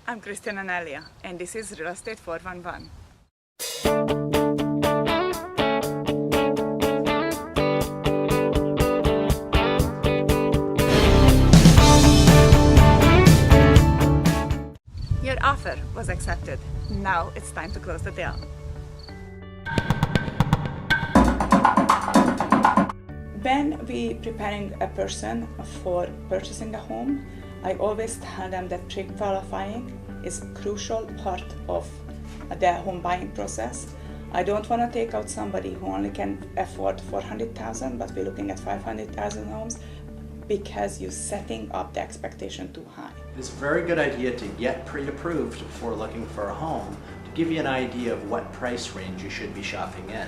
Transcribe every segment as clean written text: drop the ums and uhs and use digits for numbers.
I'm Krisztina Neglia, and this is Real Estate 411. Your offer was accepted. Now it's time to close the deal. When we preparing a person for purchasing a home, I always tell them that pre-qualifying is a crucial part of the home buying process. I don't want to take out somebody who only can afford $400,000, but we're looking at 500,000 homes, because you're setting up the expectation too high. It's a very good idea to get pre-approved before looking for a home to give you an idea of what price range you should be shopping in.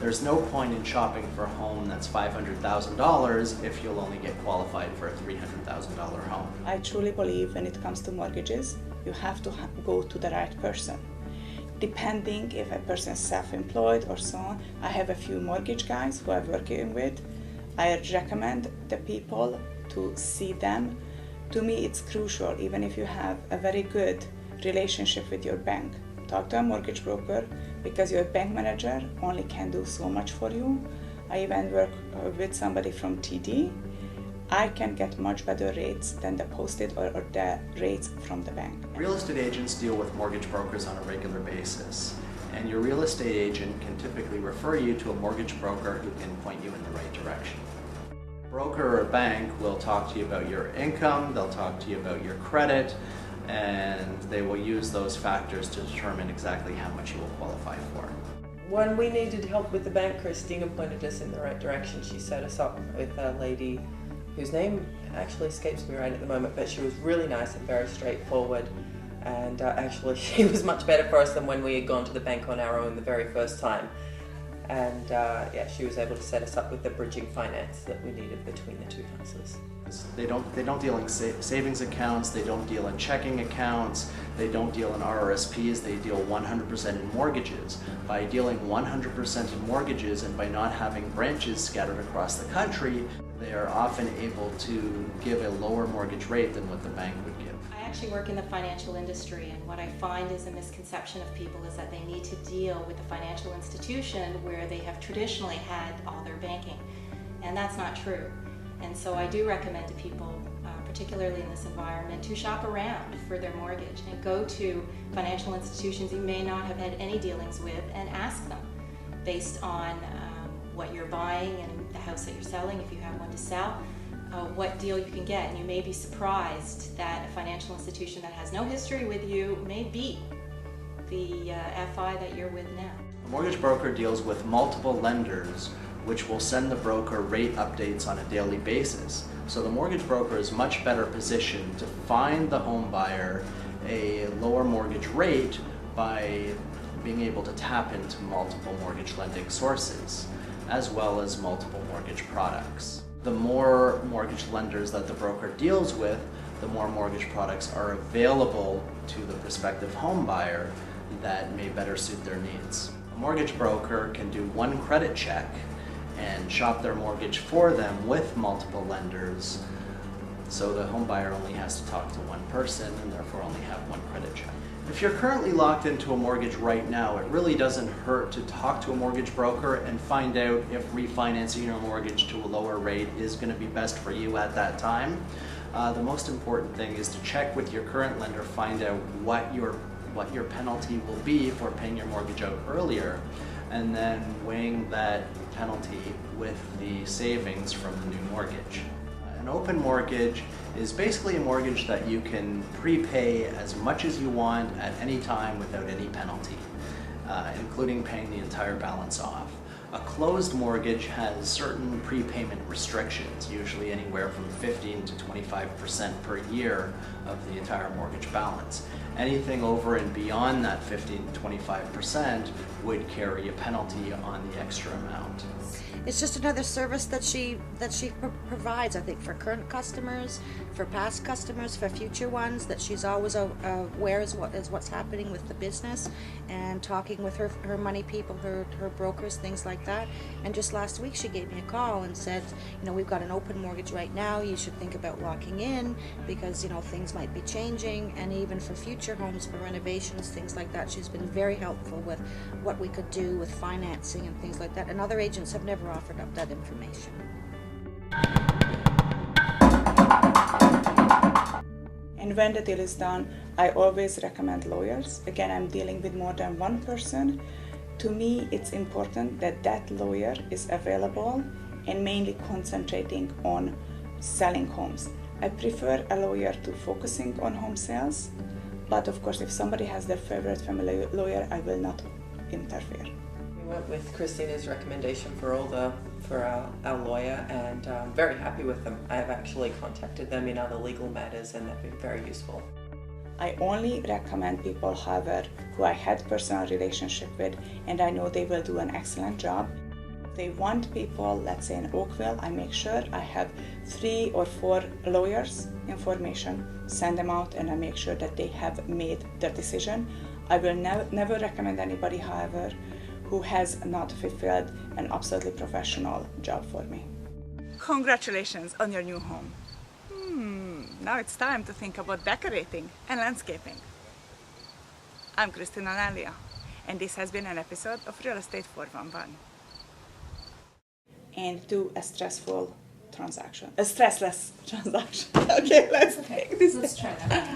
There's no point in shopping for a home that's $500,000 if you'll only get qualified for a $300,000 home. I truly believe when it comes to mortgages, you have to go to the right person. Depending if a person is self-employed or so on, I have a few mortgage guys who I'm working with. I recommend the people to see them. To me, it's crucial, even if you have a very good relationship with your bank. Talk to a mortgage broker, because your bank manager only can do so much for you. I even work with somebody from TD. I can get much better rates than the posted or the rates from the bank. Real estate agents deal with mortgage brokers on a regular basis, and your real estate agent can typically refer you to a mortgage broker who can point you in the right direction. A broker or a bank will talk to you about your income, they'll talk to you about your credit, and they will use those factors to determine exactly how much you will qualify for. When we needed help with the bank, Krisztina pointed us in the right direction. She set us up with a lady whose name actually escapes me right at the moment, but she was really nice and very straightforward, and actually she was much better for us than when we had gone to the bank on our own the very first time. And yeah, she was able to set us up with the bridging finance that we needed between the two houses. They don't deal in savings accounts, they don't deal in checking accounts, they don't deal in RRSPs, they deal 100% in mortgages. By dealing 100% in mortgages and by not having branches scattered across the country, they are often able to give a lower mortgage rate than what the bank would give. I actually work in the financial industry, and what I find is a misconception of people is that they need to deal with a financial institution where they have traditionally had all their banking, and that's not true. And so I do recommend to people, particularly in this environment, to shop around for their mortgage and go to financial institutions you may not have had any dealings with and ask them based on what you're buying and the house that you're selling, if you have one to sell, what deal you can get. And you may be surprised that a financial institution that has no history with you may beat the FI that you're with now. A mortgage broker deals with multiple lenders, which will send the broker rate updates on a daily basis. So the mortgage broker is much better positioned to find the home buyer a lower mortgage rate by being able to tap into multiple mortgage lending sources, as well as multiple mortgage products. The more mortgage lenders that the broker deals with, the more mortgage products are available to the prospective home buyer that may better suit their needs. A mortgage broker can do one credit check and shop their mortgage for them with multiple lenders, so the home buyer only has to talk to one person and therefore only have one credit check. If you're currently locked into a mortgage right now, it really doesn't hurt to talk to a mortgage broker and find out if refinancing your mortgage to a lower rate is going to be best for you at that time. The most important thing is to check with your current lender, find out what your penalty will be for paying your mortgage out earlier, and then weighing that penalty with the savings from the new mortgage. An open mortgage is basically a mortgage that you can prepay as much as you want at any time without any penalty, including paying the entire balance off. A closed mortgage has certain prepayment restrictions, usually anywhere from 15 to 25% per year of the entire mortgage balance. Anything over and beyond that 15 to 25% would carry a penalty on the extra amount. It's just another service that she provides, I think, for current customers, for past customers, for future ones, that she's always aware is what's happening with the business, and talking with her money people, her brokers, things like that. And just last week she gave me a call and said, you know, we've got an open mortgage right now, you should think about locking in because, you know, things might be changing, and even for future homes, for renovations, things like that. She's been very helpful with what we could do with financing and things like that, and other agents have never offered up that information. And when the deal is done, I always recommend lawyers. Again, I'm dealing with more than one person. To me, it's important that that lawyer is available and mainly concentrating on selling homes. I prefer a lawyer to focusing on home sales, but of course, if somebody has their favorite family lawyer, I will not interfere. We went with Kristina's recommendation for our lawyer, and I'm very happy with them. I have actually contacted them in other legal matters, and they've been very useful. I only recommend people, however, who I had personal relationship with, and I know they will do an excellent job. If they want people, let's say in Oakville, I make sure I have 3 or 4 lawyers information, send them out, and I make sure that they have made their decision. I will never recommend anybody, however, who has not fulfilled an absolutely professional job for me. Congratulations on your new home. Now it's time to think about decorating and landscaping. I'm Krisztina Neglia, and this has been an episode of Real Estate 411. And do a stressless transaction. Okay, let's take this. Let's try that.